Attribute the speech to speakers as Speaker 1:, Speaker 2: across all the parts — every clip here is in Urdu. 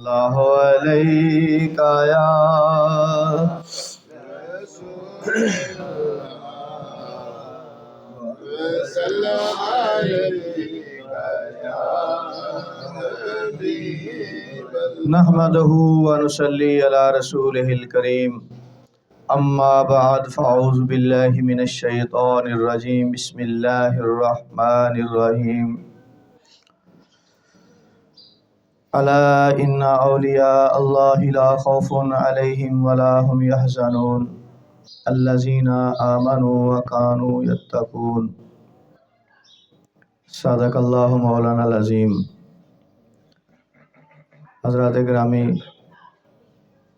Speaker 1: اللہ علیکہ یا نحمدہ ونصلی علی رسولہ الکریم اما بعد فاعوذ باللہ من الشیطان الرجیم بسم اللہ الرحمن الرحیم الا ان اولیاء اللہ لا خوف علیہم ولا هم يحزنون الذین آمنوا وکانوا یتقون صدق اللہ مولانا العظیم۔ حضرات گرامی،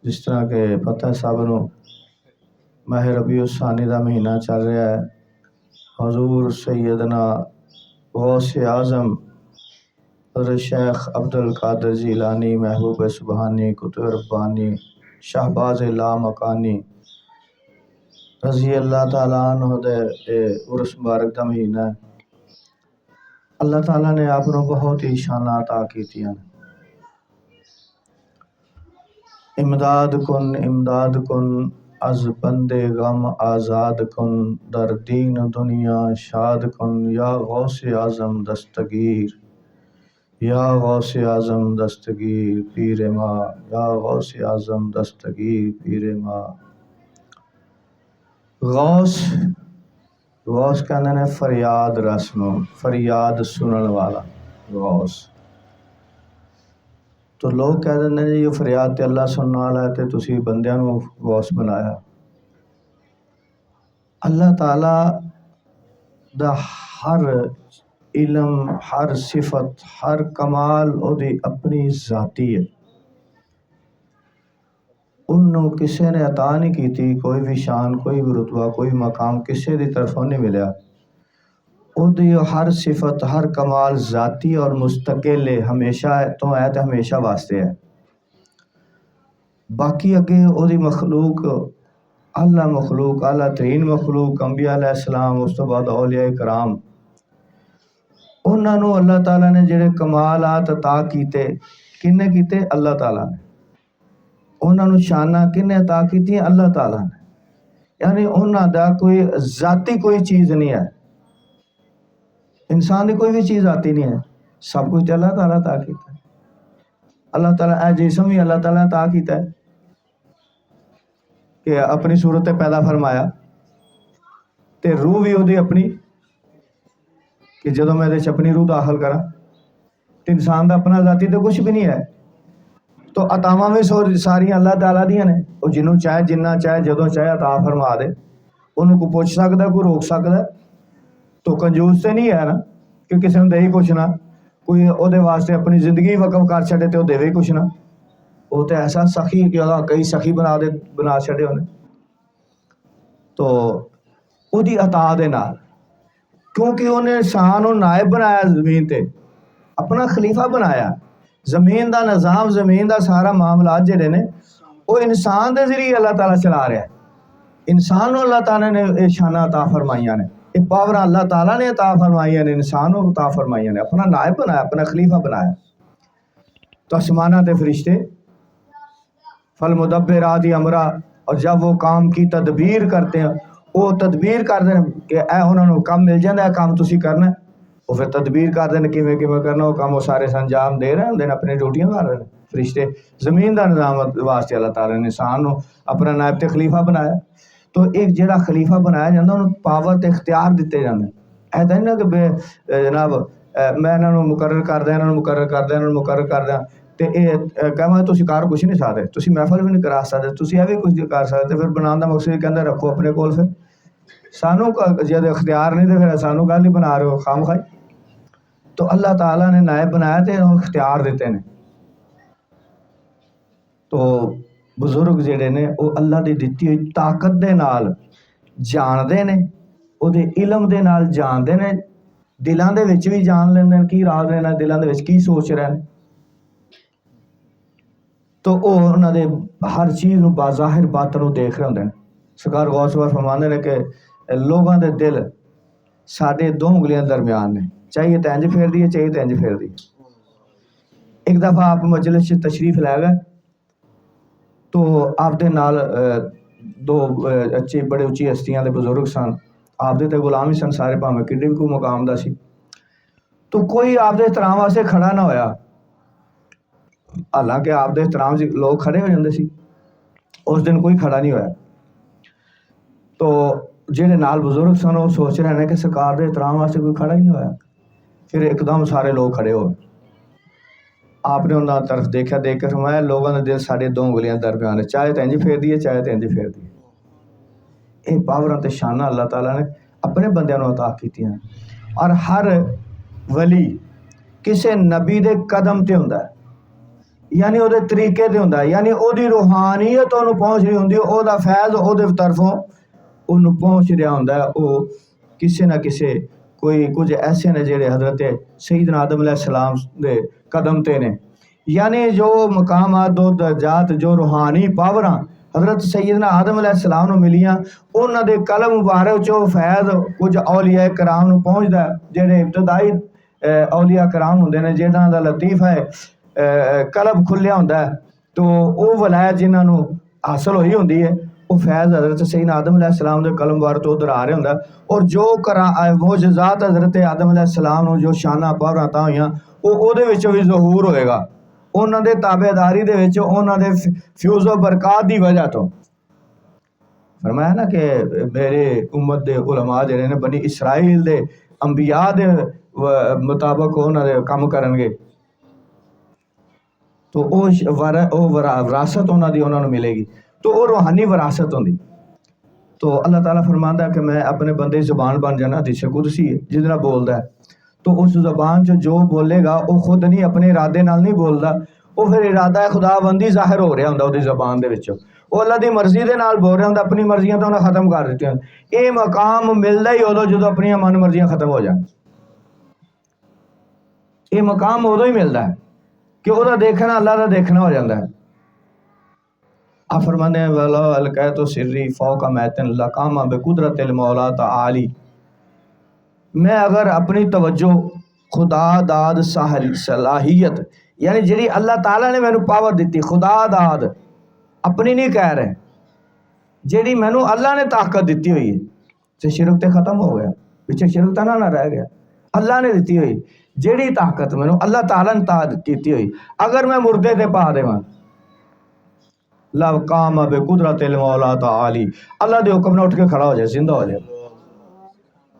Speaker 1: جس طرح کہ پتہ سب نو ماہ ربیع الثانی دا مہینہ چل رہا ہے، حضور سیدنا غوث اعظم حضرت شیخ عبدالقادر جیلانی محبوب سبحانی قطب ربانی شہباز لامکانی رضی اللہ تعالیٰ عنہ دے عرس مبارک دا مہینہ ہے۔ اللہ تعالیٰ نے آپ کو بہت ہی شانات عطا کیتیاں۔ امداد کن از بندے غم آزاد کن در دین دنیا شاد کن یا غوث اعظم دستگیر، یا غوث اعظم دستگیر پیر ماں، یا غوث اعظم دستگیر پیر ماں۔ غوث کہنے نے فریاد رسنو، فریاد سنن والا غوث۔ تو لوگ کہہ دیں جی یہ فریاد تے اللہ سننے والا ہے تے تسی بندیاں نو غوث بنایا۔ اللہ تعالیٰ دا ہر علم، ہر صفت، ہر کمال او دی اپنی ذاتی ہے، انہوں کسے نے عطا نہیں کیتی، کوئی بھی شان، کوئی بھی رتبہ، کوئی مقام کسے دی طرفوں نہیں ملیا۔ او دی ہر صفت، ہر کمال ذاتی اور مستقل ہے، ہمیشہ تو ہے تے ہمیشہ واسطے ہے۔ باقی اگے او دی مخلوق، اعلیٰ ترین مخلوق انبیاء علیہ السلام، اس تو بعد اولیاء کرام، انہاں نو اللہ تعالیٰ نے جڑے کمالات عطا کیتے، کنے کیتے؟ اللہ تعالیٰ نے۔ انہاں نو شاناں کنے عطا کیتی؟ اللہ تعالیٰ نے۔ یعنی انہاں دا کوئی ذاتی کوئی چیز نہیں ہے، انسان دی کوئی بھی چیز آتی نہیں ہے، سب کچھ اللہ تعالیٰ عطا کیتا ہے۔ اللہ تعالیٰ اے جسم بھی اللہ تعالیٰ عطا کیتا ہے کہ اپنی صورت پیدا فرمایا، تے روح بھی وہ اپنی کہ جدو میں اپنی روح داخل کرا، انسان دا اپنا ذاتی تو کچھ بھی نہیں ہے۔ تو عطاواں بھی ساری اللہ تعالیٰ دیاں نے، وہ جنوں چاہے جنہ چاہے جدوں چاہے عطا فرما دے، انہوں کو پوچھ سکتا ہے، کوئی روک سکتا ہے؟ تو کنجوس تے نہیں ہے نا کہ کسی نے دے ہی کچھ نہ، کوئی او دے واسطے اپنی زندگی وقف کر چھڑے تے وہ دے ہی کچھ نہ۔ وہ تو ایسا سخی کہ اللہ کئی سخی بنا چھڑے انہیں۔ تو او دی عطا دے نال، کیونکہ انہیں انسان و نائب بنایا زمین تے، اپنا خلیفہ بنایا، زمین دا نظام، زمین دا سارا معاملات جڑے نے وہ انسان دے ذریعے اللہ تعالیٰ چلا رہا ہے۔ انسان کو اللہ تعالیٰ نے شانہ عطا فرمائیاں نے، یہ پاور اللہ تعالیٰ نے عطا فرمائیاں نے، انسان کو عطا فرمائیاں نے، اپنا نائب بنایا، اپنا خلیفہ بنایا۔ تو آسمانہ تے فرشتے فالمدبرات امرا، اور جب وہ کام کی تدبیر کرتے ہیں، وہ تدبیر کرتے ہیں کہ اے انہوں نے کام مل جاندہ ہے، کام تسی کرنا ہے، وہ پھر تدبیر کرتے ہیں کیویں کیویں کرنا، وہ کام وہ سارے انجام دے رہے ہیں، اپنی ڈیوٹیاں کر رہے ہیں۔ فرشتے زمین دا نظام واسطے اللہ تعالیٰ نے انسان کو اپنا نائب تے خلیفہ بنایا۔ تو ایک جڑا خلیفہ بنایا جاندہ انہوں پاور تے اختیار دیتے جاندے، ایسا نہیں کہ جناب میں انہوں نے مقرر کر دیا، انہوں نے مقرر کر دیا، انہوں نے مقرر کر دیا، تے کہاں تسی کار کچھ نہیں سکتے، تسی محفل بھی نہیں کرا سکتے، تسی یہ بھی کچھ نہیں کر سکتے، پھر بنانے دا مقصد کہندے رکھو اپنے کول، پھر سانوں جب اختیار نہیں تے پھر سانوں گل نہیں بنا رہے ہو خام خواہ۔ تو اللہ تعالیٰ نے نائب بنایا تے اختیار دیتے ہیں۔ تو بزرگ جڑے نے وہ اللہ دی دتی ہوئی طاقت دے نال جاندے نے، او دے علم دے نال جاندے نے، دلاں دے وچ بھی جان لیندے نے کی راز رہنا، دلاں دے وچ کی سوچ رہے ہیں۔ تو او انہاں دے ہر چیز نو باظاہر باطن نو دیکھ رہے ہوندے نے۔ سرکار غوث پاک فرماندے نے کہ لوگاں دے دل ساڈے دو انگلیاں درمیان نے، چاہیے تے انج پھیر دیے، چاہیے تے انج پھیر دیے۔ ایک دفعہ آپ مجلس تشریف لے گئے تو آپ دے نال دو اچھی بڑے اچھی ہستیاں دے بزرگ سن، آپ دے تے غلام ہی سن سارے، بھاویں کڈے بھی کوئی مقام دا سی، تو کوئی آپ دے احترام واسطے کھڑا نہ ہویا، حالانکہ آپ دے احترام سے لوگ کھڑے ہو جاندے سی، اس دن کوئی کھڑا نہیں ہویا۔ تو جہے نال بزرگ سن وہ سوچ رہے ہیں کہ سرکار دے احترام واسطے کوئی کھڑا ہی نہیں ہویا، پھر ایک دم سارے لوگ کھڑے ہو گئے۔ آپ نے انہوں طرف دیکھا، دیکھ کر فرمایا لوگوں نے دل ساڑھے دو انگلیاں درمیان ہے، چاہے تو انج پھیر دیے چاہے تو انج پھیر دیے۔ یہ پاوراں تے شاناں اللہ تعالیٰ نے اپنے بندیاں نوں عطا کیتیاں، اور ہر ولی کسے نبی دے قدم تے ہوندا ہے، یعنی او دے طریقے تے ہوندا ہے، یعنی او دی روحانیت انہوں پہنچ رہی ہوندی ہے، او دا فیض او دے طرفوں انہوں پہنچ رہا ہوندا ہے۔ او کسے نہ کسے کوئی کچھ ایسے نے جڑے حضرت سیدنا آدم علیہ السلام دے قدم تے نے، یعنی جو مقامات دو درجات جو روحانی پاوراں حضرت سیدنا آدم علیہ السلام نو ملیاں، انہاں دے قلم مبارک چو فیض کچھ اولیاء کرام نو پہنچدا ہے، جڑے ابتدائی اولیاء کرام ہوندے نے جنہاں دا لطیف ہے قلب کھلیا ہوندا ہے، تو او ولایت جنہاں نو حاصل ہوئی ہوندی ہے، وہ فیض حضرت سیدنا آدم علیہ السلام دے قلم بار تو ادھر آ رہا ہوندا ہے، اور جو معجزات حضرت آدم علیہ السلام نو جو شانہ پاوراں عطا ہوئیاں وہ او دے وچ بھی ظہور ہوئے گا، انہاں دے تابعداری دے وچ انہاں دے فیوز و برکات دی وجہ تو۔ فرمایا نا کہ میرے امت دے علماء جڑے نے بنی اسرائیل دے انبیاء دے مطابق انہاں دے کام کرن گے، تو او وراثت انہاں دی انہاں نوں ملے گی، تو وہ روحانی وراثت ہوندی۔ تو اللہ تعالیٰ فرماندا ہے کہ میں اپنے بندے زبان بن جانا، حدیث قدسی ہے جس طرح بولدا ہے، تو اس زبان جو بولے گا وہ خود نہیں اپنے ارادے نال نہیں بولدا، وہ پھر ارادہ خدا بندی ظاہر ہو رہا ہوندا اودی زبان دے وچ، وہ اللہ دی مرضی دے نال بول رہا ہوندا، اپنی مرضیاں تو انہیں ختم کر دتیاں۔ یہ مقام ملدا ہی ادو جدو اپنی من مرضیاں ختم ہو جان، یہ مقام ادو ہی ملدا ہے کہ وہ دیکھنا اللہ دا دیکھنا ہو جاتا ہے۔ آپ فرمانے ہیں وَلَوْ أَلْقَيْتُ سِرِّي فَوْقَ مَيْتٍ لَقَامَ بِقُدْرَةِ الْمَوْلَىٰ تَعَالِي، میں اگر اپنی توجہ خدا داد صلاحیت، یعنی جڑی اللہ تعالیٰ نے مینوں پاور دیتی، خدا داد اپنی نہیں کہہ رہے، جڑی مینوں اللہ نے طاقت دیتی ہوئی ہے، تو شرک تے ختم ہو گیا، پیچھے شرک تو نہ رہ گیا، اللہ نے دیتی ہوئی جڑی طاقت مینوں اللہ تعالیٰ نے طاقت کیتی ہوئی، اگر میں مردے تے پا دیواں لَقَامَ بِقُدْرَةِ الْمَوْلَىٰ تَعَالِي، اللہ دے حکم نہ اٹھ کے کھڑا ہو جائے، زندہ ہو جائے۔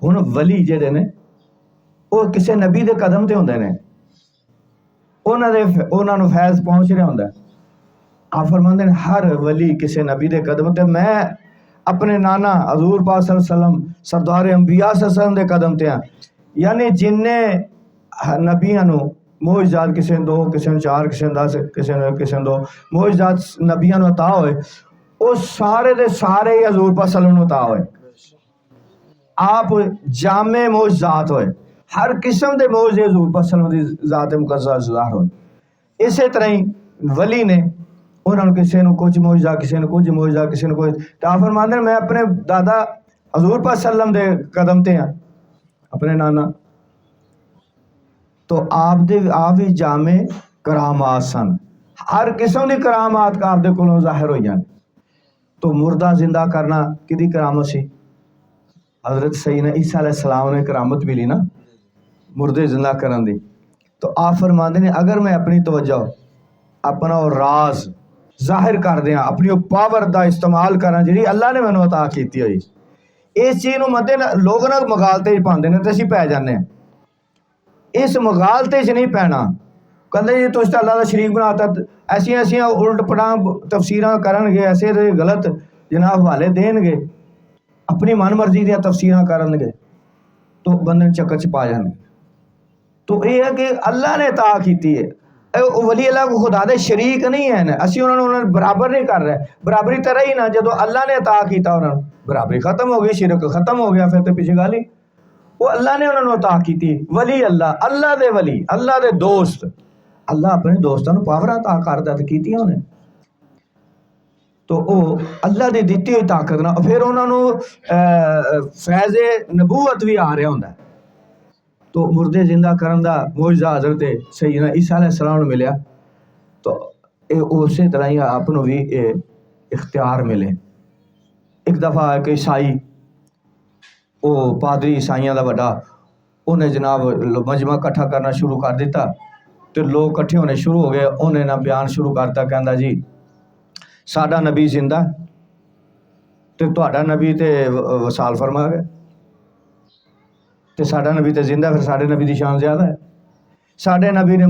Speaker 1: ہن ولی جڑے نے وہ کسے نبی دے قدم تے ہوندے نے، انہاں نوں فیض پہنچ رہا ہوندا ہے۔ آپ فرماندے ہیں ہر ولی کسے نبی دے قدم تے، میں اپنے نانا حضور پاک صلی اللہ علیہ وسلم سردار انبیاء صلی اللہ علیہ وسلم دے قدم تے ہیں، یعنی جن نے نبیاں نوں معجزات کسے نے 2 کسے نے 4 کسے نے 10 کسے نے 2 معجزات نبیاں نوں عطا ہوئے، وہ سارے دے سارے ہی حضور پاک صلی اللہ علیہ وسلم نوں عطا ہوئے، آپ جامع معجزات ہوئے، ہر قسم دے معجزے حضور پاک صلی اللہ علیہ وسلم دی ذات مقدس ظاہر ہوئے۔ اسی طرح ہی ولی نے انہوں نے کسی نے کچھ معجزہ، کسی نے کچھ معجزہ، کسی نے کچھ، تو آپ فرماندے ہیں میں اپنے دادا حضور پاک صلی اللہ علیہ وسلم دے قدم تے ہیں، اپنے نانا، تو آپ بھی جامع کرامات سن، ہر قسم دی کرامات کا آپ دے کولوں ظاہر ہوئی جان۔ تو مردہ زندہ کرنا کدی کرامت سی؟ حضرت سیدنا عیسیٰ علیہ السلام نے کرامت ملی نا مردے زندہ کرن دی۔ تو آپ فرماندے ہیں اگر میں اپنی توجہ اپنا راز ظاہر کر دیاں، اپنی پاور دا استعمال کرنا جی اللہ نے مینوں عطا کیتی ہوئی، اس چیز نوں مدے لوگ نہ مغالطے پاندے نے تے اسی پی جانے ہیں، اس مغالطے چ نہیں پینا، کہندے جی تُس تے اللہ دا شریک بناتا، ایسیاں الٹ پڑاں تفسیراں کرن گے، ایسے غلط جناب حوالے دین گے، اپنی من مرضی دیاں تفسیراں کرن گے، تو بندے چکر چ پا جانے۔ تو یہ ہے کہ اللہ نے عطا کیتی ہے، ولی اللہ کو خدا دے شریک نہیں ہیں، اسی انہوں نے برابر نہیں کر رہے، برابری طرح ہی نہ جدو اللہ نے عطا کیتا انہوں نے برابری ختم ہو گئی، شرک ختم ہو گیا، پھر تو پیچھے گالی وہ اللہ نے انہوں نے عطا کیتی، ولی اللہ، اللہ دے ولی، اللہ دے دوست، اللہ اپنے دوستوں نے پاور عطا کردا تے کیتی انہیں، تو وہ اللہ دی دتی ہوئی طاقت نہ پھر انہوں نے فیض نبوت بھی آ رہا ہوندا ہے۔ تو مردے زندہ کرن دا معجزہ حضرت سیدنا عیسیٰ علیہ السلام نوں ملیا، تو اسی طرح ہی آپ نوں بھی اختیار ملے۔ ایک دفعہ ایک عیسائی، وہ پادری عیسائیاں دا بڑا، انہیں جناب مجمع کٹھا کرنا شروع کر دیتا، تو لوگ کٹھے ہونے شروع ہو گئے۔ انہیں نہ بیان شروع کرتا، کہندا جی ساڈا نبی زندہ تے تہاڈا نبی تے وصال فرما گئے، تے ساڈا نبی تے زندہ، پھر ساڈے نبی دی شان زیادہ ہے۔ ساڈے نبی نے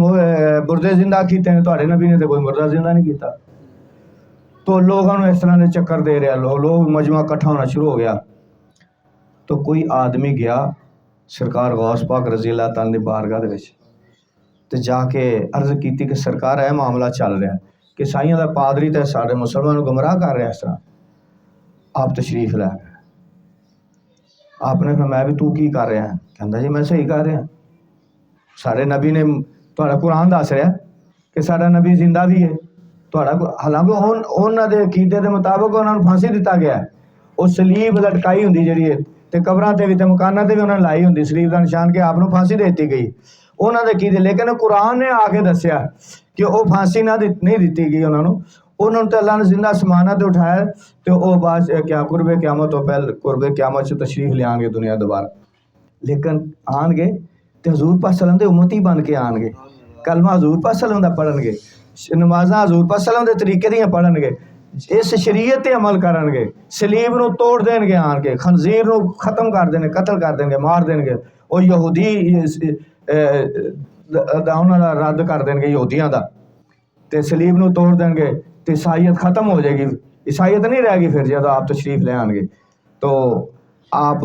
Speaker 1: مردے زندہ کیتے ہیں، تہاڈے نبی نے تے کوئی مردہ زندہ نہیں کیتا۔ تو لوگوں نے اس طرح نے چکر دے رہا، لوگ مجمع کٹھا ہونا شروع ہو گیا۔ تو کوئی آدمی گیا سرکار غوث پاک رضی اللہ تعالیٰ دی بارگاہ دے وچ، تے جا کے عرض کیتی کہ سرکار اے معاملہ چل رہا ہے کہ عیسائیاں دا پادری تے سارے مسلمانوں کو گمراہ کر رہا ہے، اس طرح آپ تشریف لے گئے۔ آپ نے فرمایا بھی تو کی کر رہا ہے؟ کہندا جی میں صحیح کر رہا، سارے نبی نے تہاڈا قرآن دس رہا کہ ساڈا نبی زندہ بھی ہے، حالانکہ انہاں دے عقیدے دے مطابق انہاں نوں پھانسی دتا گیا ہے، وہ سلیب لٹکائی ہوندی جڑی ہے تے قبراں تے بھی تے مکاناں تے بھی انہاں نے لائی ہوندی سلیب دا نشان کہ آپ نوں پھانسی دے دتی گئی انہاں دے عقیدے، لیکن قرآن نے آ کے دسیا کہ وہ پھانسی نہیں دتی گئی انہاں نوں تے اللہ نے زندہ آسماناں تے اٹھایا تے او بعد کیا قرب قیامت تو پہل قرب قیامت چ تشریف لے آن گے دنیا دوبارہ، لیکن آن گے تے حضور پاک صلی اللہ علیہ وسلم دے امتی بن کے آن گے، کلمہ حضور پاک صلی اللہ علیہ وسلم دا پڑھن گے، نمازاں حضور پاک صلی اللہ علیہ وسلم دے طریقے دیاں پڑھن گے، اس شریعت تے عمل کرن گے، سلیب نو توڑ دین گے، آن کے خنزیر نو ختم کر دین گے، قتل کر دین گے، مار دین گے، او یہودی دا انہاں دا رد کر دین گے، یہودیاں دا، تے سلیب نو توڑ دین گے تے عیسائیت ختم ہو جائے گی، عیسائیت نہیں رہے گی پھر جب آپ تشریف لے آن گے۔ تو آپ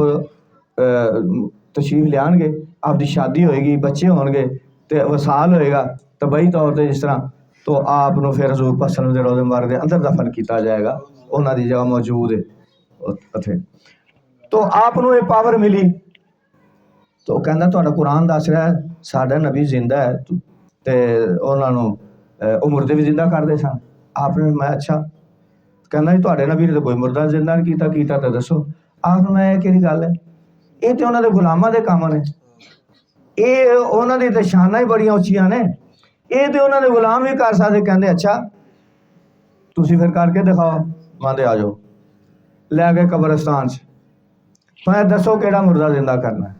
Speaker 1: تشریف لے آن گے، آپ دی شادی ہوئے گی، بچے ہون گے تے وصال ہوئے گا طبعی طور تے جس طرح، تو آپ نو پھر حضور پاک صلی اللہ علیہ وسلم دے روضے مبارک دے اندر دفن کیتا جائے گا، انہاں دی جگہ موجود ہے اتھے۔ تو آپ نو یہ پاور ملی، تو کہندا تہاڈا قرآن دس رہا ہے ساڈا نبی زندہ ہے، تے انہاں نو مردے بھی زندہ کر دے سن۔ آپ نے میں اچھا، کہندا جی تہاڈے نبی نے تو کوئی مردہ زندہ نہیں کیتا تے دسو۔ آپ نے میں کہڑی گل ہے، یہ تے انہاں دے غلاماں دے کام نے، یہ انہاں دی تے شاناں ہی بڑیاں اچھیاں نے، یہ تے انہاں دے غلام بھی کر سکدے۔ کہندے اچھا تسی پھر کر کے دکھاؤ، ماندے آ جاؤ، لے گئے قبرستان چ، میں دسو کیڑا مردہ زندہ کرنا ہے۔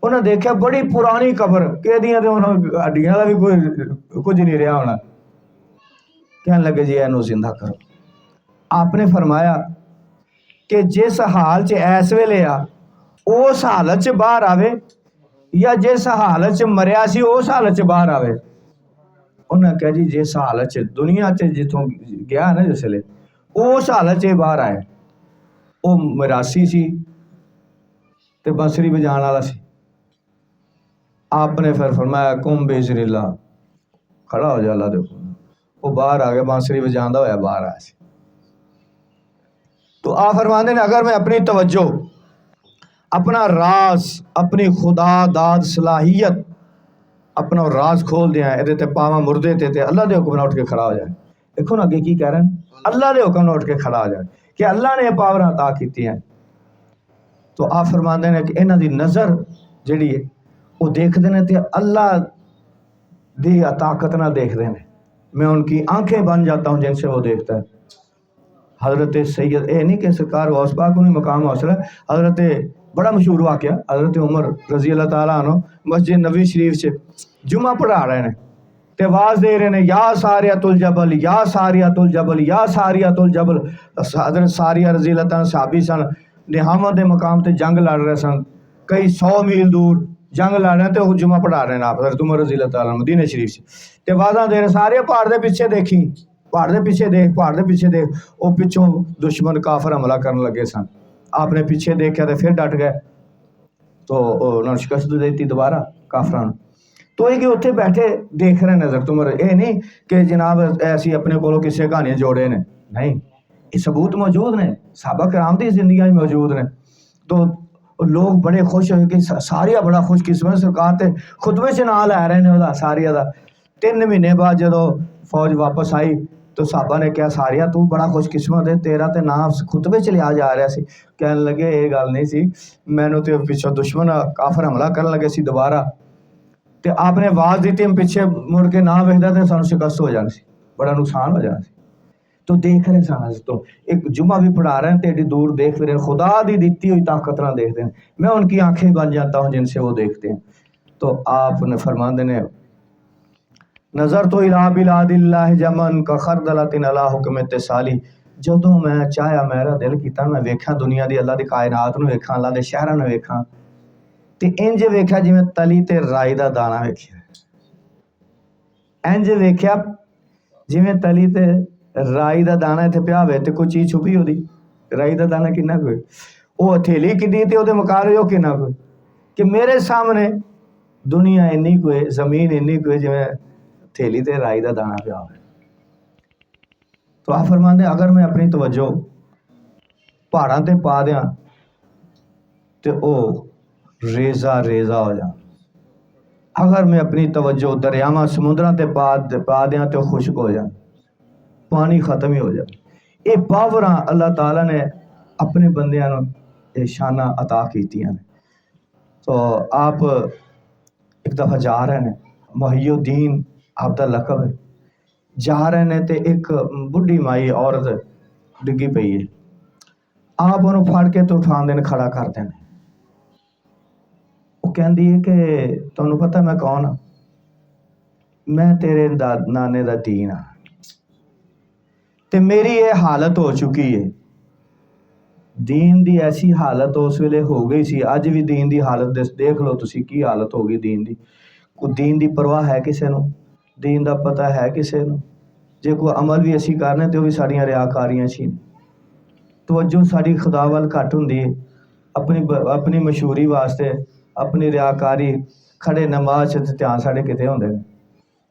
Speaker 1: انہیں دیکھا بڑی پرانی قبر کہ دیاں تے انہاں ہڈیاں دا بھی کوئی کچھ نہیں رہا ہونا، کہنے لگے جی اینو زندہ کرو۔ آپ نے فرمایا کہ جس حال چ ایس ویلے آ اس حالت چ باہر آوے، یا جس حالت چ مریا سی اس حالت چ باہر آوے۔ انہیں کہا جی جس حالت چ دنیا چ جتوں گیا نا جس ویلے اس حالت چ باہر آئے، وہ مراسی سی تے بنسری بجان والا سی۔ آپ نے پھر فرمایا قم بِإِذْنِ اللہ، کھڑا ہو جا اللہ دے حکم، وہ باہر آ گیا، بانسری بجاندا ہویا باہر آیا سی۔ تو آپ فرماندے نے اگر میں اپنی توجہ، اپنا راز، اپنی خدا داد صلاحیت، اپنا راز کھول دیا ہے تے پاواں مردے تے اللہ دے حکم نہ اٹھ کے کھڑا ہو جائے۔ دیکھو نا اگے کی کہہ رہے ہیں، اللہ دے حکم نہ اٹھ کے کھڑا ہو جائے کہ اللہ نے یہ پاور عطا کیتی ہیں۔ تو آپ فرماندے نے کہ انہاں دی نظر جڑی ہے وہ دیکھتے ہیں تے اللہ دی طاقت نہ دیکھتے ہیں، میں ان کی آنکھیں بن جاتا ہوں جن سے وہ دیکھتا ہے۔ حضرت سید، اے نہیں کہ سرکار غوث پاک انہیں مقام حاصل ہے، حضرت بڑا مشہور واقعہ، حضرت عمر رضی اللہ تعالیٰ عنہ مسجد نبوی شریف سے جمعہ پڑھا رہے ہیں تے آواز دے رہے ہیں یا ساریۃ الجبل یا ساریۃ الجبل یا ساریۃ الجبل۔ حضرت ساریہ رضی اللہ تعالیٰ صحابی سن، نہامت دے مقام تے جنگ لڑ رہے سن، کئی 100 میل دور جنگ لڑ رہے ہیں تے وہ جمعہ پڑھا رہے ہیں آپ حضرت عمر رضی اللہ تعالیٰ مدینہ شریف سے تے آوازاں دے رہے سارے پہاڑ دے پیچھے دیکھی، پہاڑ دے پیچھے دیکھ، پہاڑ دے پیچھے دیکھ، وہ پچھوں دشمن کافر حملہ کرنے لگے سن۔ آپ نے پیچھے دیکھا تے پھر ڈٹ گئے، تو انہوں نے شکست دیتی دوبارہ کافران۔ تو یہ کہ اتنے بیٹھے دیکھ رہے نظر تمر، یہ نہیں کہ جناب ایسی اپنے کو کسے کہانیاں جوڑے نے، نہیں، یہ ثبوت موجود نے، صحابہ کرام دی زندگیاں موجود نے۔ تو لوگ بڑے خوش ہوئے کہ ساریہ بڑا خوش قسمت سرکار تے خطبے سے نال لے رہے ہیں وہ ساریہ دا۔ 3 مہینے بعد جدو فوج واپس آئی تو صحابہ نے کہا ساریا تو بڑا خوش قسمت ہے, تیرا تے نام خطبے چ لیا جا رہا سی. کہنے لگے یہ گل نہیں سی, مینوں تے پچھوں دشمن کافر حملہ کرن لگے سی دوبارہ, تے آپ نے آواز دیتی ہم پیچھے مڑ کے نہ ویکھدا تے سانوں شکست ہو جانی سی, بڑا نقصان ہو جانا سی. تو دیکھ رہے سن تو ایک جمعہ بھی پڑھا رہے ہیں تے ایڈی دور دیکھ رہے ہیں, خدا دی دیتی ہوئی طاقت نہ دیکھتے ہیں. میں ان کی آنکھیں بن جاتا ہوں جن سے وہ دیکھتے ہیں. تو آپ نے فرماندے نے نظر تو الہ بلاد اللہ جمن کا خردلۃ علی حکم اتصالی, جدوں میں چاہیا میرا دل کیتا میں ویکھاں دنیا دی اللہ دی کائنات نو ویکھاں, اللہ دے شہراں نو ویکھاں, تے انج ویکھیا جویں تلی تے رائی دا دانہ ویکھیا, انج ویکھیا جویں تلی تے رائی دا دانہ اتنے پیا ہوئے تے کوئی چیز چھپی ہو دی. رائی دا دانہ کنا کوئی, وہ ہتھیلی کڈی تے وہ مقابلے وہ کنا کوئی, کہ میرے سامنے دنیا اینی کوئی, زمین اینی کوئی جویں ہتھیلی تے رائی دا دانہ پیا ہوئے. تو آپ فرماندے اگر میں اپنی توجہ پہاڑاں تے پا دیاں تے او ریزہ ریزہ ہو جان, اگر میں اپنی توجہ دریاواں سمندراں تے پا دیاں تے وہ خشک ہو جان, پانی ختم ہی ہو جائے. یہ پاوراں اللہ تعالیٰ نے اپنے بندیاں نوں یہ شانہ عطا کیتیاں نے. تو آپ ایک دفعہ جا رہے ہیں, محی الدین آپ دا لقب ہے, جا رہے ہیں تے ایک بڈھی مائی عورت ڈگی پئی ہے, آپ انہوں پھڑ کے تو اٹھان دین کھڑا کر دین. وہ کہندی ہے کہ تانوں پتہ میں کون ہاں, میں تیرے نانے دا دین ہاں, تے میری یہ حالت ہو چکی ہے. دین دی ایسی حالت اس ویلے ہو گئی سی, اج بھی دین دی حالت دیکھ لو تسی کی حالت ہو گئی دین دی. کوئی دین دی پرواہ ہے کسے نو, دین دا پتہ ہے کسے نو, جے کوئی عمل بھی اسی کرنے تے وہ بھی ساڑیاں ریاکاریاں چھی. توجہ ساڑی خدا وال گھٹ ہوندی ہے, اپنی مشہوری واسطے اپنی ریاکاری, کھڑے نماز تے دھیان ساڑے کتے ہوندے نے,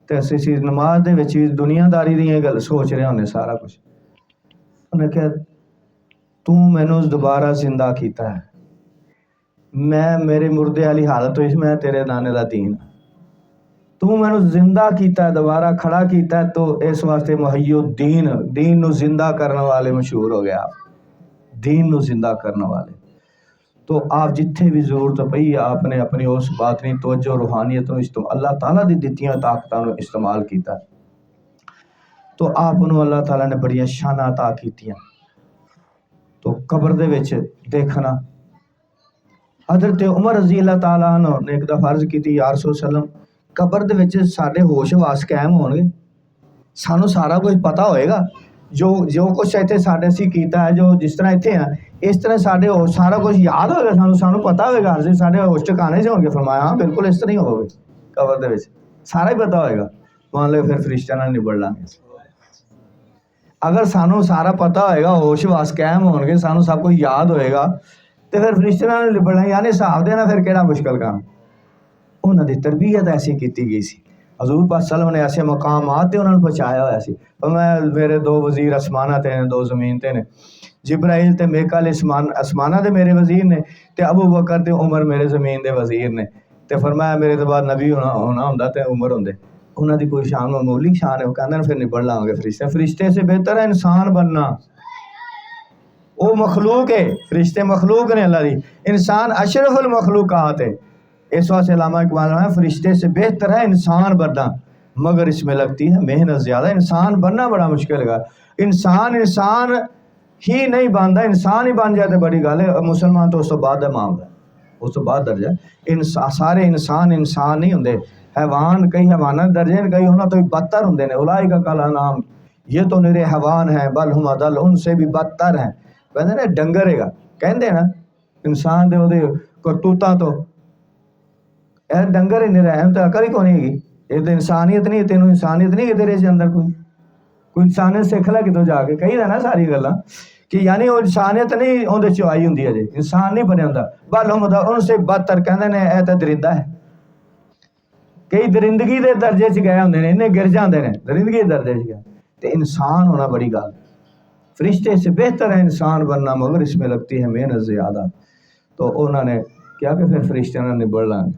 Speaker 1: تے اسی نماز دے وچ دنیا داری دی گل سوچ رہے ہوندے سارا کچھ. انہیں کہا تو مینوں دوبارہ زندہ کیتا ہے, میں میرے مردے والی حالت ہوئی, میں تیرے نانے دا دین, تو مینوں زندہ کیتا ہے, دوبارہ کھڑا کیتا ہے, تو اس واسطے محی الدین, دین نو زندہ کرنے والے مشہور ہو گیا, دین نو زندہ کرنے والے. تو آپ جتھے بھی ضرورت پئی آپ نے اپنی اس باطنی توجہ روحانیت نو اللہ تعالیٰ دی دتیاں طاقتاں نو استعمال کیتا. تو آپ نو اللہ تعالیٰ نے بڑیاں شاناں عطا کیتیاں. تو قبر دے وچ دیکھنا, حضرت عمر رضی اللہ تعالیٰ عنہ نے ایک دفعہ عرض کیتی یا رسول وسلم قبر دے وچ ساڈے ہوش واس قائم ہون گے, سانو سارا کچھ پتہ ہوئے گا, جو کچھ ایتھے ساڈے سی کیتا ہے, جو جس طرح ایتھے ہیں اس طرح ساڈے سارا کچھ یاد ہوئے گا, سانو پتہ ہوئے گا, عرض ساڈے ہوش ٹھکانے سے ہون گے. فرمایا ہاں بالکل اس طرح ہی ہوگے, قبر دے وچ سارا ہی پتہ ہوئے گا. مان لو پھر فرشتیاں نال نبڑ لیں گے. اگر سانو سارا پتہ ہوئے گا, ہوش واس قائم ہون گے, سانو سب کچھ یاد ہوئے گا, تو پھر فرشتیاں نال نبڑ لیں گے. یعنی حساب دینا پھر کیڑا مشکل کام. انہاں دی تربیت ایسی کیتی گئی سی, حضور پاک صلی اللہ علیہ وسلم نے ایسے مقامات تے انہاں نوں پہنچایا ہویا سی. میرے 2 وزیر اسمانہ تے نے, 2 زمین تے نے, جبرائیل تے میکال اسمانہ دے میرے وزیر نے, تے ابو بکر تے عمر میرے زمین دے وزیر نے. تے فرمایا میرے تو بعد نبی ہونا ہوندا تے عمر ہوندے. انہاں دی کوئی شان معمولی شان ہے, وہ کہندے پھر نبڑ لاں گے فرشتے سے بہتر ہے انسان بننا. وہ مخلوق ہے, فرشتے مخلوق نے اللہ دی, انسان اشرف المخلوقات ہے. اس واسطے علامہ اقبال ہے فرشتے سے بہتر ہے انسان بننا, مگر اس میں لگتی ہے محنت زیادہ. انسان بننا بڑا مشکل ہے. انسان ہی نہیں بنتا, انسان ہی بن جائے تو بڑی گل ہے. مسلمان تو اس تو بعد ہے معاملہ, اس تو بعد درجہ. سارے انسان نہیں ہوندے, حیوان کئی حیوانات درجے ہیں, کئی انہاں تو بھی بدتر ہوندے نے. اولئک کالانعام, یہ تو نرے حیوان ہیں, بل ہم اضل, ان سے بھی بدتر ہیں. کہندے نا ڈنگر ہے گا, کہندے نا انسان دے اودے کرتوتاں تو اے ڈنگر ہی نہیں رہے, تو عقل ہی کون ہے گی. یہ تو انسانیت نہیں, تینوں انسانیت نہیں کہ تیرے اندر کوئی انسانیت سکھ لے کتوں جا کے. کہی دا نا ساری گلاں کہ یعنی وہ انسانیت نہیں اندر چ آئی ہوندی ہے, جی انسان نہیں بنیا ہوندا. بل ہم ان سے بدتر, کہندے نے اے تے درندہ ہے. کئی درندگی دے درجے چ گئے ہوندے نے, انہیں گر جاندے نے درندگی دے درجے چ گئے. تے انسان ہونا بڑی گل. فرشتے سے بہتر ہے انسان بننا, مگر اس میں لگتی ہے محنت زیادہ. تو انہوں نے کیا کہ پھر فرشتیاں نال نبڑ لیں گے,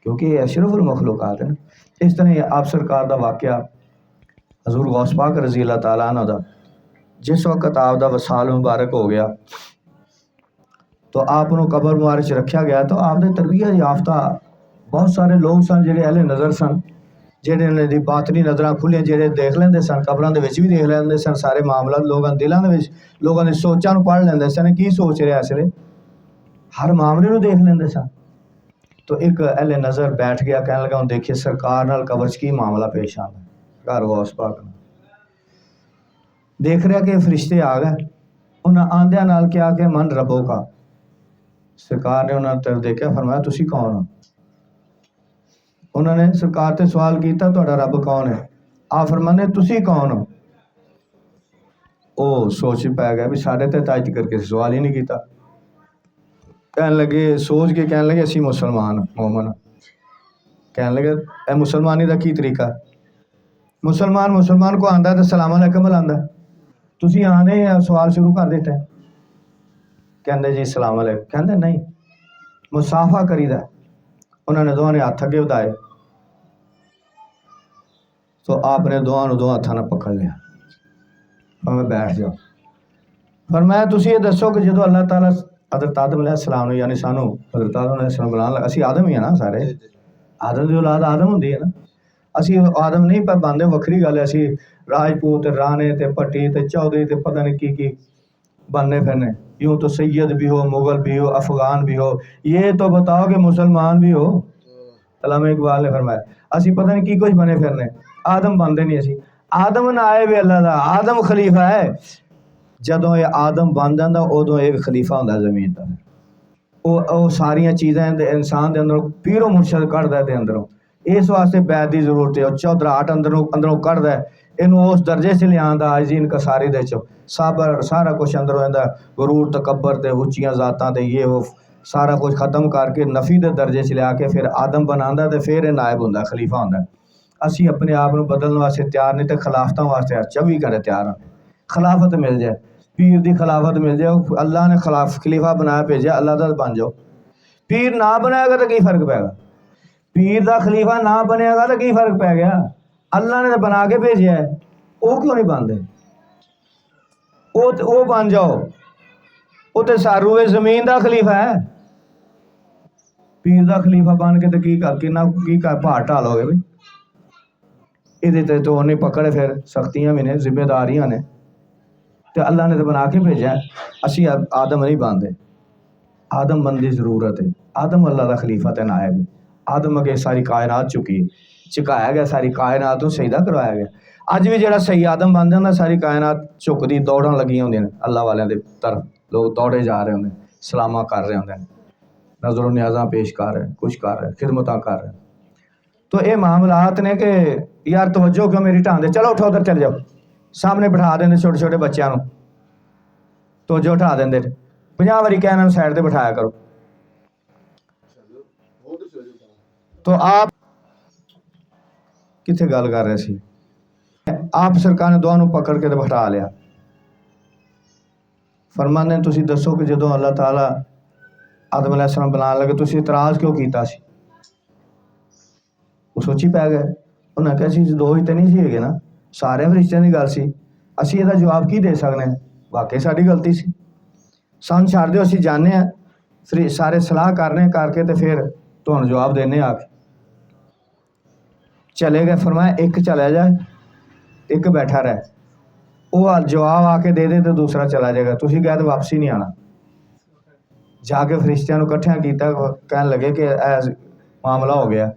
Speaker 1: کیونکہ یہ اشرف المخلوقات ہے نا. اس طرح آپ سرکار دا واقعہ حضور غوث پاک رضی اللہ تعالیٰ عنہ دا جس وقت آپ دا وصال مبارک ہو گیا تو آپ نو قبر مبارک چ رکھیا گیا تو آپ دے تربیت یافتہ بہت سارے لوگ سن جڑے اہل نظر سن جہاں نے دی باطنی نظراں کھلیاں جہے دیکھ لیندے سن قبراں دے وچ بھی دیکھ لیندے سن سارے معاملات لوگاں دلاں دے وچ لوگاں دی سوچاں نو پڑھ لیندے سن کی سوچ رہے اس لیے ہر معاملے نو دیکھ لیندے سن تو ایک اہل نظر بیٹھ گیا کہنے لگا ہوں دیکھیے سرکار نال قبر چ کی معاملہ پیش آندا ہے گھر غوث پاک نال دیکھ رہا کہ فرشتے آ گئے انہاں آندیاں نال کیا کہ من ربوں کا سرکار نے انہاں طرف دیکھا فرمایا تسی کون ہو انہوں نے سرکار تے سوال کیتا تہاڈا رب کون ہے آپ فرمانے تسی کون ہو او سوچ پی گیا بھی ساڈے تے تاج کر کے سوال ہی نہیں کیتا کہنے لگے سوچ کے کہنے لگے اسی مسلمان مومن کہنے لگے اے مسلمانی دا کی طریقہ مسلمان کو آندا ہے تو سلام علیکم بلاندا ہے تسی آنے سوال شروع کر دیتا ہے کہندے جی السلام علیکم کہندے نہیں مصافحہ کریدا انہوں نے دونوں نے ہاتھ اگے ودائے تو آپ نے دو ہاتھاں نال پکڑ لیا میں بیٹھ جاؤ فرمایا تسی یہ دسو کہ جدو اللہ تعالیٰ حضرت آدم علیہ السلام نے یعنی سانو حضرت آدم علیہ السلام بلان لگا اسی آدم ہی ہیں نا سارے آدم دی اولاد آدم ہوندی ہے نا اسی آدم نہیں پر باندھے وکری گل ہے اسی راجپوت رانے تے پٹی تے چودھری تے پتہ نہیں کی بننے پھرنے یوں تو سید بھی ہو مغل بھی ہو افغان بھی ہو یہ تو بتاؤ کہ مسلمان بھی ہو علامہ اقبال نے فرمایا اسی پتہ نہیں کی کچھ بنے پھرنے آدم بنتے نہیں اسی آدم نہ آئے بھی اللہ دا آدم خلیفہ ہے جدوں یہ آدم بن جاندا ادوں یہ خلیفہ ہوندا زمین دا او ساریاں چیزاں انسان دے اندروں پیرو مرشد کڈدا دے اندروں اس واسطے بیعت دی ضرورت ہے چودراہٹ اندروں کڈدا ہے اینوں اس درجے سے لیاندا عاجزی انکساری دے چو صبر سارا کچھ اندروں ایندا غرور تکبر تے اونچیاں ذاتاں تے یہ وہ سارا کچھ ختم کر کے نفی دے درجے سے لیا کے پھر آدم بناندا تے پھر نائب ہوندا خلیفہ ہوندا اسی اپنے آپ نو بدلن واسطے تیار نہیں تے خلافتاں واسطے 24 گھنٹے تیار ہیں خلافت مل جائے پیر دی خلافت مل جائے اللہ نے خلیفہ بنایا بھیجا اللہ دا بن جاؤ پیر نہ بنائے گا تو کی فرق پائے گا پیر دا خلیفہ نہ بنے گا تو کی فرق پی گیا اللہ نے بنا کے بھیجا ہے وہ کیوں نہیں بنتے وہ بن جاؤ وہ تو ساروے زمین دا خلیفہ ہے پیر دا خلیفہ بن کے تو کی کر پہاڑ ٹالو گے بھائی یہ تو نہیں پکڑے پھر سختیاں بھی نے ذمہ داریاں نے تو اللہ نے تو بنا کے بھیجا ہے اسی آدم نہیں باندھے آدم بندی ضرورت ہے آدم اللہ دا خلیفہ تے نائب آدم اگے ساری کائنات چکی چکایا گیا ساری کائنات نو سجدہ کروایا گیا اج بھی جڑا صحیح آدم بن جاندا ساری کائنات چکدی دوڑاں لگیاں ہوندیاں نے اللہ والیاں دے طرف لوگ دوڑے جا رہے ہوندے سلاماں کر رہے ہوندے نظر و نیازاں پیش کر رہے کچھ کر رہے خدمتاں کر رہے تو یہ معاملات نے کہ یار توجہ کیوں میری ٹھان دے چلو اٹھو ادھر چل جاؤ سامنے بٹھا دیں چھوٹے چھوٹے بچیاں نو توجہ اٹھا دیں 50 واری کہنا سائڈ تے بٹھایا کرو تو آپ کتنے گل کر رہے سی آپ سرکار نے دعا نو پکڑ کے بٹھا لیا فرمانے تسی دسو کہ جدوں اللہ تعالیٰ آدم علیہ السلام بنان لگے تسی اعتراض کیوں کیتا سی وہ سوچی پی گئے انہیں کہا سی دو ہی تو نہیں سی گے نا سارے فرشتیاں دی گل سی اسی یہ جواب کی دے سکنے ہیں واقعی ساری غلطی سی سان چھڑ دیو اسی جانے ہیں پھر سارے صلاح کرنے کر کے تے پھر تمہیں جواب دینے آ کے چلے گئے فرمایا ایک چلا جائے ایک بیٹھا رہے وہ جواب آ کے دے دے تو دوسرا چلا جائے گا تسی گئے تو واپسی نہیں آنا جا کے فرشتیاں نو کٹھیاں کیتا کہنے لگے کہ معاملہ ہو گیا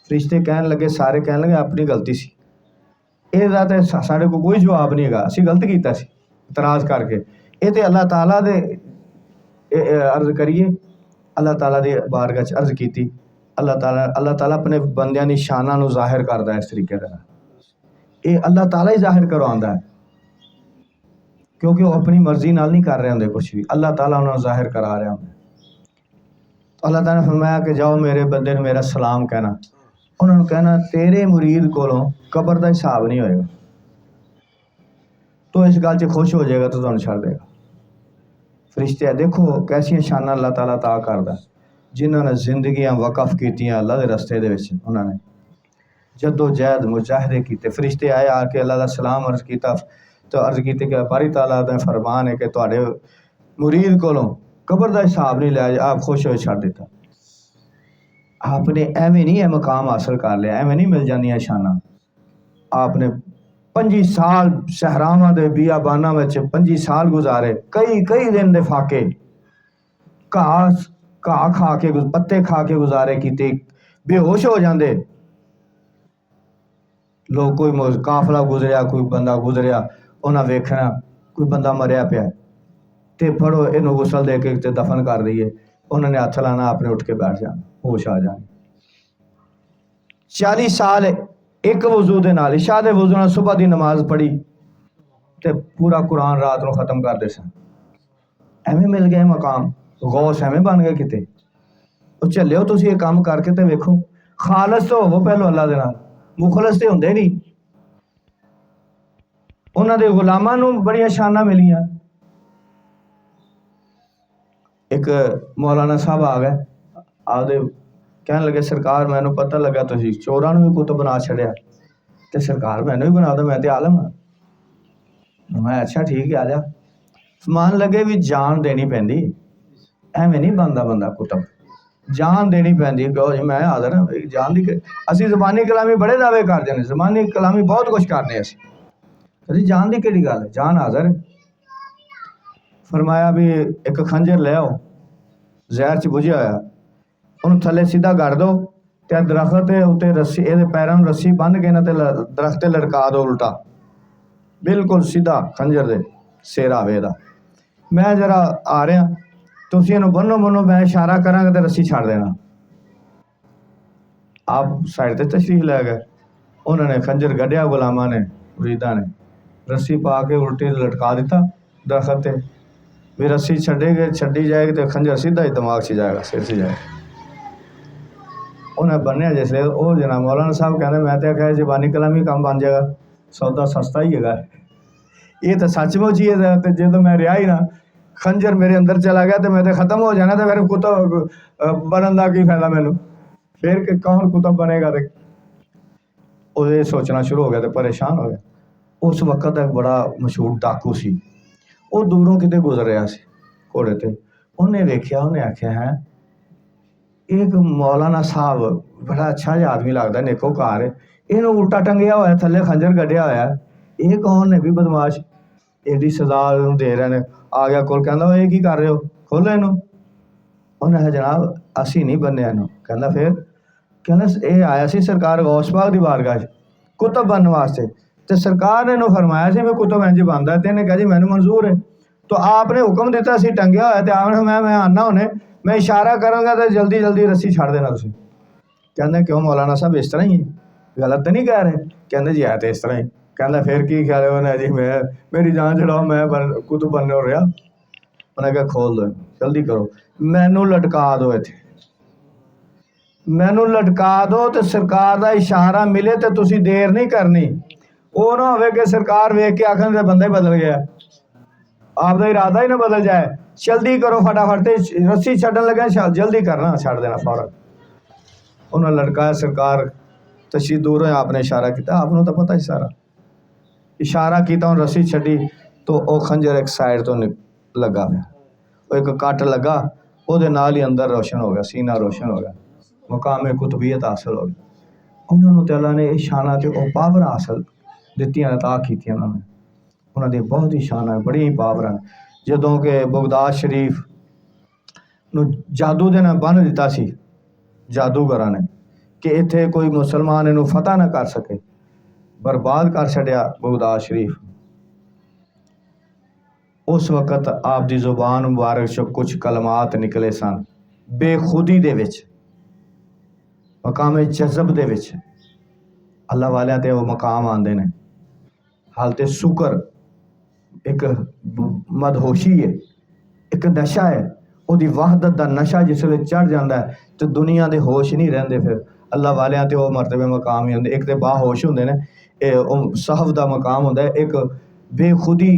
Speaker 1: فرشتے کہنے لگے سارے کہنے لگے اپنی غلطی سی یہ تو سارے کو کوئی جواب نہیں گا اسی غلط کیتا سی اعتراض کر کے یہ تو اللہ تعالیٰ دے عرض کریے اللہ تعالیٰ دے بارگاہ عرض کیتی اللہ تعالیٰ اپنے بندیاں دی شاناں نو ظاہر کردا ہے اس طریقے دا یہ اللہ تعالیٰ ہی ظاہر کرواوندا ہے کیونکہ وہ اپنی مرضی نال نہیں کر رہے ہوندے کچھ بھی اللہ تعالیٰ انہوں نے ظاہر کرا رہے ہوں تو اللہ تعالیٰ نے فرمایا کہ جاؤ میرے بندے نے میرا سلام کہنا انہوں نے کہنا تیرے مرید کولوں قبر دا حساب نہیں ہوئے گا تو اس گل سے خوش ہو جائے گا تو تمہیں چھڑ دے گا فرشتے دیکھو کیسی شاناں اللہ تعالیٰ عطا کردا جنہوں نے زندگیاں وقف کیتیاں اللہ دے رستے دے وچ انہوں نے جدو جہد مجاہدے کیتے، فرشتے آئے آ کے اللہ دا سلام عرض کیتا تو عرض کیتے کہ باری تعالیٰ دا فرمان ہے کہ تواڈے مرید کولوں قبر دا حساب نہیں لیا جائے، آپ خوش ہوئے چھڑ دیتا۔ آپ نے ایویں نہیں ہے مقام حاصل کر لیا، ایویں نہیں مل جاندیاں شاناں۔ آپ نے 25 سال صحراواں دے بیاباناں وچ 25 سال گزارے، کئی دن دے فاقے گھاہ کھا کے پتے کھا کے گزارے کیتے، بے ہوش ہو جاندے لوگ، کوئی قافلہ گزریا، کوئی بندہ گزریا، انہاں ویکھنا کوئی بندہ مریا پیا تے پڑھو اینوں غسل دے کے تے دفن کر دئیے، انہوں نے ہاتھ لانا، آپ نے اٹھ کے بیٹھ جانا، ہوش آ جانا۔ 40 سال ایک وضو دے نال، عشاء دے وضو نال صبح دی نماز پڑھی تے پورا قرآن رات نو ختم کر دے سن۔ ایویں مل گئے مقام، غوث ایویں بن گئے کتے۔ او چلیو تسی یہ کام کر کے تے ویکھو، خالص تو ہوو پہلو اللہ دے نال، مخلص تے ہوندے نہیں۔ انہاں دے غلاماں نو بڑیاں شاناں ملیاں۔ ایک مولانا صاحب آ گئے، آدھے کہنے لگے سرکار مینوں پتہ لگا تسی چوراں نو بھی کتب بنا چھڑیا تے سرکار مینوں بھی بنا دو، میں تے عالم ہاں۔ میں اچھا ٹھیک ہے آ جا۔ مان لگے بھی جان دینی پیندی، ایویں نہیں بندا بندہ کتب، جان دینی پیندی کہ جی میں حاضر ہاں، جان دی اسی زبانی کلامی بڑے دعوے کر دینے، زبانی کلامی بہت کچھ کرنے اسی، کہتے جان دی کیڑی گل ہے، جان حاضر ہے۔ فرمایا بھی ایک خنجر لے آؤ زہر چ بجھیا ہویا، انہوں تھلے سیدھا گڑ دو تے درخت تے رسی یہ پیراں نوں رسی بن کے نہ تے درخت لڑکا دو الٹا، بالکل سیدھا خنجر دے سیر آوے دا۔ میں ذرا آ رہا تسی انہوں بنو میں اشارہ کراں گا تے رسی چھڑ دینا۔ آپ سائڈ تے تشریف لے گئے، انہوں نے خنجر گڈیا، غلاماں نے مریداں نے رسی پا کے الٹی لٹکا دیتا درخت تے، بھی رسی چھڈی جائے گی تو خنجر سیدھا ہی دماغ سے جائے گا، سر سے جائے گا۔ انہیں بنیا جس لئے وہ جناب مولانا صاحب کہنے میں تے کہے زبانی کلامی کام بن جائے گا، سودا سستا ہی ہے۔ یہ تو سچ مچ ہی ہے، جب میں رہا ہی نہ خنجر میرے اندر چلا گیا تو میں تے ختم ہو جانا، تو پھر کتب بنن دا کی فائدہ مینوں، پھر کہ کون کتب بنے گا۔ وہ یہ سوچنا شروع ہو گیا تو پریشان ہو گیا۔ اس وقت ایک بڑا مشہور ڈاکو سی، وہ دوروں کتے گزر رہا سی گھوڑے تے، انہیں ویکھیا، انہیں آکھیا ہے ایک مولانا صاحب بڑا اچھا جا آدمی لگتا ہے، نیکوکار ہے، انہوں الٹا ٹنگیا ہوا ہے، تھلے خنجر گڈیا ہوا ہے، یہ کون نے بھی بدماش ایڈی سزا دے رہے ہیں۔ آ گیا کول کہندا یہ کی کر رہے ہو، کھولو انہوں۔ انہیں جناب اسی نہیں بننے انہوں، کہندا پھر کہنا یہ آیا سی سرکار غوث پاک دی بارگاہ کتب بننے واسطے، تو سرکار نے انہوں فرمایا سی میں کتب انج بندا ہے، تے انہیں کہا جی مینوں منظور ہے۔ تو آپ نے حکم دیتا سی ٹنگیا ہوا ہے، تے آپ نے میں آنا ہونے، میں اشارہ کروں گا تو جلدی جلدی رسی چھڑ دینا تسی۔ کہندے کیوں مولانا صاحب اس طرح ہی غلط تو نہیں کہہ رہے؟ کہندے جی ہے تو اس طرح ہی۔ کہندا پھر کی خیال ہے؟ انہیں جی میں میری جان چھڑاؤ، میں کتب بننے ہو رہا۔ انہیں کہا کھول دو، جلدی کرو، مینوں لٹکا دو، ایتھے مینوں لٹکا دو تے سرکار دا اشارہ ملے تے تسی دیر نہیں کرنی، وہ نہ ہوئے کہ سرکار ویکھ کے آکھن تے بندہ ہی بدل گیا، آپ دا ارادہ ہی نہ بدل جائے۔ جلدی کرو فٹافٹ، رسی چھڈن لگے جلدی کرنا، چھڑ دینا فوراً۔ انہوں نے لڑکایا، سرکار تشریف دور ہوئے، آپ نے اشارہ کیتا، آپ نے تو پتہ اشارہ کیتا، انہوں رسی چھڈی تو وہ خنجر ایک سائڈ تو لگا پیا، وہ ایک کٹ لگا، وہ دے نال ہی اندر روشن ہو گیا، سینہ روشن ہو گیا، مقام قطبیت حاصل ہو گئی۔ انہوں نے اللہ نے شانہ تے وہ پاور حاصل دیتی، عطا کیتی انہوں نے بہت ہی شانہ بڑی ہی پاور ہیں۔ جدوں کہ بغداد شریف نو جادو دے نہ بن دیتا سی جادوگراں نے کہ اتھے کوئی مسلمان انہوں فتح نہ کر سکے، برباد کر چھڑیا بغداد شریف۔ اس وقت آپ دی زبان مبارک چ کچھ کلمات نکلے سن بے خودی دے وچ، مقام جذب دے وچ، اللہ والیاں تے وہ مقام آندے نے، حالت سکر، ایک مدہوشی ہے، ایک نشہ ہے، وہ دی وحدت دا نشہ جس لئے چڑھ جاندہ ہے تو دنیا دے ہوش نہیں رہندے، پھر اللہ والیاں تے وہ مرتبہ مقام ہی ہوندے، ایک تے با ہوش ہوندے نے، صحف دا مقام ہوندہ ہے، ایک بے خودی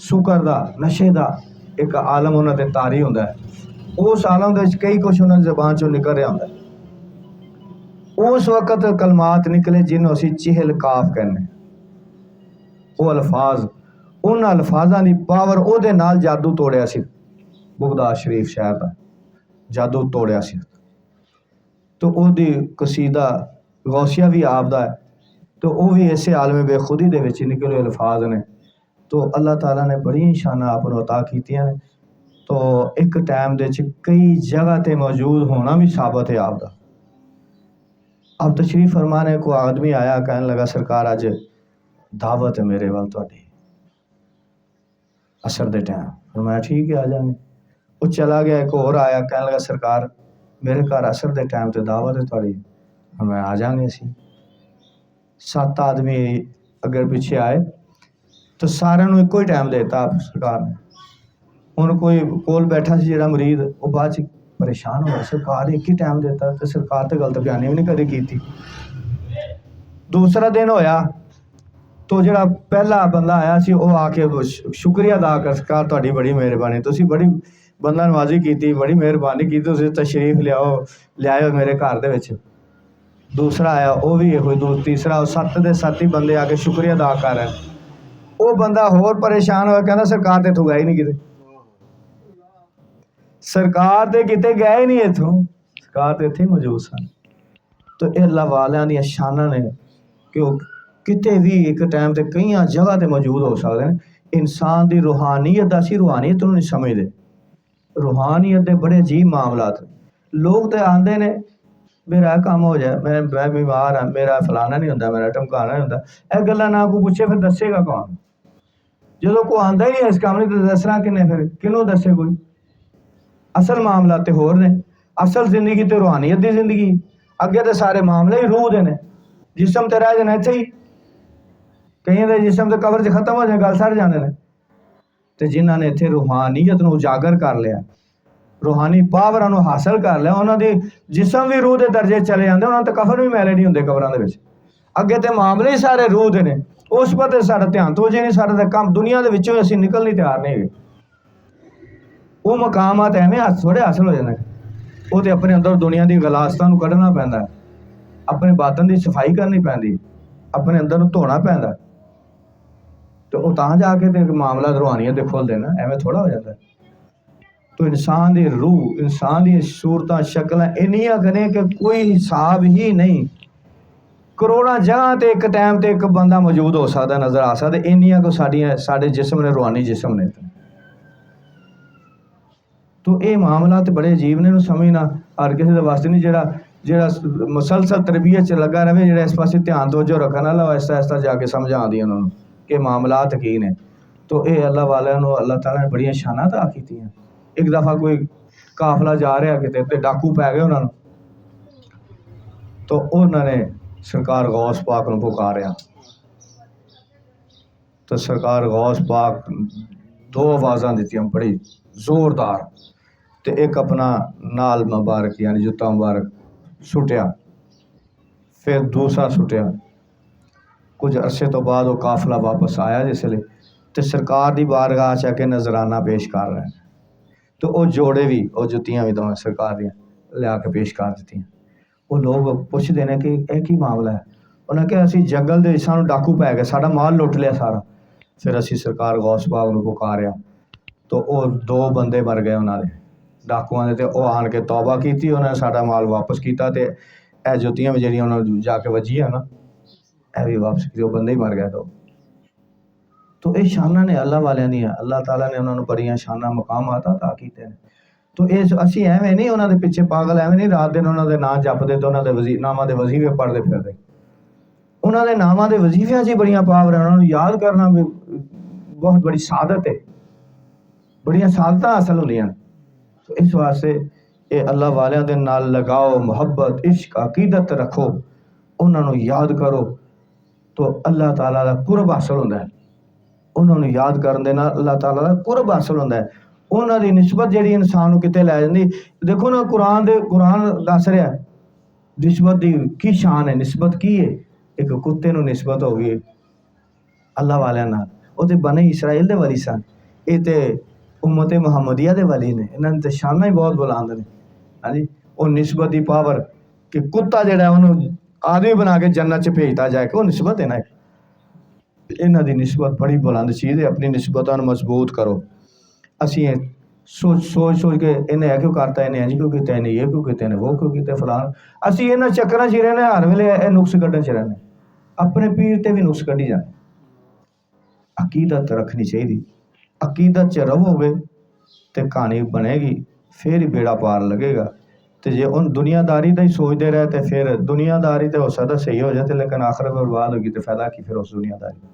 Speaker 1: سکر دا نشے دا ایک عالم انہوں تے تاری ہوندہ ہے، اس عالم دے کئی کچھ انہوں نے زبان چوں نکل رہا ہوندہ ہے۔ اس وقت کلمات نکلے جنہوں اسی چہل کاف کہنے، وہ الفاظ، ان الفاظاں دی پاور او دے نال جادو توڑیا سی، بغداد شریف شہر دا جادو توڑیا سی۔ تو او دی قصیدہ غوثیہ بھی آپ دا ہے، تو وہ بھی ایسے عالم بے خودی دے وچ نکلے الفاظ نے۔ تو اللہ تعالیٰ نے بڑی شانہ آپ کو عطا کیتیاں نے، تو ایک ٹائم دے کئی جگہ تے موجود ہونا بھی ثابت ہے آپ دا۔ اب تشریف فرمانے کو آدمی آیا، کہنے لگا سرکار اج دعوت ہے میرے وال تہاڈی عصر دے ٹائم۔ فرمایا ٹھیک ہے آ جانے۔ وہ چلا گیا، ایک اور آیا، کہنے لگا سرکار میرے گھر عصر دے ٹائم تے دعوت ہے تہاڈی۔ فرمایا آ جانے سی۔ 7 آدمی اگر پیچھے آئے تو سارے نو ایک ہی ٹائم دیتا سرکار نے۔ ہن کوئی کول بیٹھا سی جڑا مرید، وہ بعد چ پریشان ہوا، سرکار ایک ہی ٹائم دیتا تے سرکار تے غلط بیانی بھی نہیں کدی کیتی۔ دوسرا دن ہویا تو جڑا پہلا بندہ آیا سی وہ آ کے شکریہ ادا کر، سرکار تہاڈی بڑی مہربانی، تسی بڑی بندہ نوازی کیتی، بڑی مہربانی کیتی، تسی تشریف لیاؤ میرے گھر دے وچ۔ دوسرا آیا وہ بھی یہ، تیسرا، 7 دے 7 ہی بندے آ کے شکریہ ادا کر رہے ہیں۔ وہ بندہ ہور پریشان ہوا، کہنا سرکار تے اتوں گئے ہی نہیں کتے، سرکار تے کتے گئے ہی نہیں اتوں، سرکار تے اتنے موجود سن۔ تو یہ اللہ والیاں دی شاناں نے کہ وہ کتے بھی ایک ٹائم تے کئی جگہ تے موجود ہو سکتے ہیں۔ انسان دی روحانیت دا سی روحانیت انہوں نہیں سمجھتے، روحانیت دے بڑے عجیب معاملات۔ لوگ تے آندے نے میرا کام ہو جائے، میں بیمار ہاں، میرا فلانا نہیں ہوتا، میرا ٹمکانا نہیں ہوتا، یہ گلا نہ کوئی پوچھے پھر دسے گا کون؟ جدو کوئی آندا ہی نہیں اس کام نہیں تو دسنا کنے، پھر کنوں دسے کوئی؟ اصل معاملات تے ہور نے، اصل زندگی تے روحانیت دی زندگی، اگے تے سارے معاملے ہی روح دے نے۔ جسم تے رہ جانا اتھے ہی، کہیں دے جسم تے قبر چ ختم ہو جائے، گل سڑ جانے نے۔ تے جنہاں نے اتھے روحانیت نو اجاگر کر لیا، روحانی پاوراں نو حاصل کر لیا، انہاں دی جسم بھی روح دے درجے چلے جاندے، انہاں تے کفن بھی میلے نہیں ہوندے قبراں دے وچ، اگے تے معاملے ہی سارے روح دے نے۔ اس پر سارا دھیان تو نہیں، سارا تے کام دنیا دے وچوں اسی نکلنے تیار نہیں گئے۔ وہ مقامات ایویں تھوڑے حاصل ہو جاندے، وہ تے اپنے اندر دنیا دی غلاستاں نو کڈنا پیندا ہے، اپنے باطن دی صفائی کرنی پیندی، اپنے اندر نو دھونا پیندا، تو وہ تاں جا کے تے معاملات روحانیت دے کھول دینا، ایویں تھوڑا ہو جاتا ہے۔ تو انسان دی روح، انسان دی صورتاں شکلاں انیاں گنے کہ کوئی حساب ہی نہیں، کروڑاں جگہ تے ایک ٹائم تے ایک بندہ موجود ہو سکتا، نظر آ سکتا، انیاں کو ساڈے جسم نے، روحانی جسم نے۔ تو اے معاملات بڑے عجیب نے، سمجھنا ہر کسی دے واسطے نہیں۔ جڑا مسلسل تربیت چ لگا رہے، جڑا اس پاسے دھیان توجہ رکھنا، اللہ آہستہ آہستہ جا کے سمجھ آندی انہاں نوں کہ معاملات کی نے۔ تو اے اللہ والےاں نوں اللہ تعالیٰ نے بڑیاں شاناں عطا کیتیاں۔ ایک دفعہ کوئی قافلہ جا رہا کتے تے ڈاکو پی گئے انہاں نوں، تو انہاں نے سرکار غوث پاک نوں پکاریا، تو سرکار غوث پاک 2 آوازاں دتیاں بڑی زوردار، تے ایک اپنا نال مبارک یعنی جوتا مبارک سٹیا، پھر دوسرا سٹیا۔ کچھ عرصے تو بعد وہ قافلہ واپس آیا جس لئے، تے سرکار دی بارگاہ چا کے نذرانہ پیش کر رہے ہیں، تو وہ جوڑے بھی، وہ جتیاں بھی دونوں سرکار دیاں لیا کے پیش کر دیتی ہیں۔ وہ لوگ پوچھ دینے کہ ایک ہی معاملہ ہے، انہوں نے کہا اسی جنگل دے سانوں ڈاکو پی گئے، ساڈا مال لٹ لیا سارا۔ پھر اسی سرکار غوث پاک نوں پکاریا، تو وہ 2 بندے مر گئے انہاں دے ڈاکواں دے، تے وہ آن کے توبہ کیتی، انہوں نے ساڈا مال واپس کیتا، تے اے جتیاں بھی جڑیاں انہوں نے جا کے وجیاں نا، اے بھی واپس کیتی، وہ بندے ہی مر گئے۔ تو اے شاناں نے اللہ والیاں دیاں، اللہ تعالیٰ نے انہوں نے بڑیاں شاناں مقامات عطا کیتے ہیں۔ تو اسی ایویں نہیں انہوں دے پیچھے پاگل، ایویں نہیں رات دن انہوں دے نام جپدے تے انہوں دے ناماں دے وظیفے پڑھدے پھردے۔ انہوں دے ناماں دے وظیفیاں چ بڑیاں پاور ہیں، انہوں نے یاد کرنا بھی بہت بڑی سعادت ہے، بڑیاں سعادتاں حاصل ہوندیاں۔ تو اس واسطے اے اللہ والیاں دے نال لگاؤ، محبت، عشق، عقیدت رکھو، انہاں نوں یاد کرو، تو اللہ تعالیٰ دا قرب حاصل ہوندا ہے۔ انہوں نے یاد کرن دے نال اللہ تعالیٰ دا قرب حاصل ہوندا ہے۔ انہاں دی نسبت جڑی انسان نوں کتے لے جاندی، دیکھو نا قرآن دس رہا ہے نسبت دی کی شان ہے، نسبت کی ہے۔ ایک کتے نوں نسبت ہو گئی اللہ والیاں نال، وہ تے بنے اسرائیل دے ولی سن، یہ تے امت محمدیہ دے ولی نے، انہاں تے شاناں ہی بہت بلند نے۔ ہاں جی، وہ نسبت دی پاور کہ کتا جڑا انہوں آدمی بنا کے جنت چ بھیجتا جائے کہ وہ نسبت ہے نا انہاں دی نسبت بڑی بلند چیز ہے اپنی نسبتاں مضبوط کرو اسی سوچ کے انہیں یہ کیوں کرتا ہے انہیں انج کیوں کیتا ہے انہیں یہ کیوں کیتا ہے وہ کیوں کیتا ہے فلان اسی انہاں چکراں چ رہنے ہر ویلے اے نقص کڈن چ رہنے اپنے پیر تے بھی نقص کڈی جانے عقیدت رکھنی چاہیے عقیدت چ رہو گے تے کہانی بنے گی پھر ہی بیڑا پار لگے گا تے جے ان دنیا داری دا ہی سوچتے رہے تے پھر دنیا داری تے ہو سکتا صحیح ہو جاتے لیکن آخرت برباد ہوگی تے فائدہ کی پھر اس دنیا داری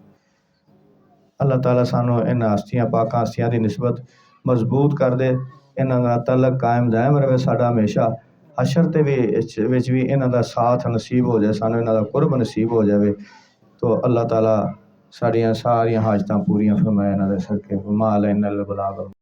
Speaker 1: اللہ تعالیٰ سانو ان ہستیاں پاکاں ہستیاں دی نسبت مضبوط کر دے انہاں دا تعلق قائم دائم رہے ساڈا ہمیشہ حشر تے وچ بھی انہاں دا ساتھ نصیب ہو جائے سانو انہاں دا قرب نصیب ہو جائے تو اللہ تعالیٰ ساڑیاں ساریاں حاجتاں پوریاں فرمائے انہاں دے صدقے وما علینا الا البلاغ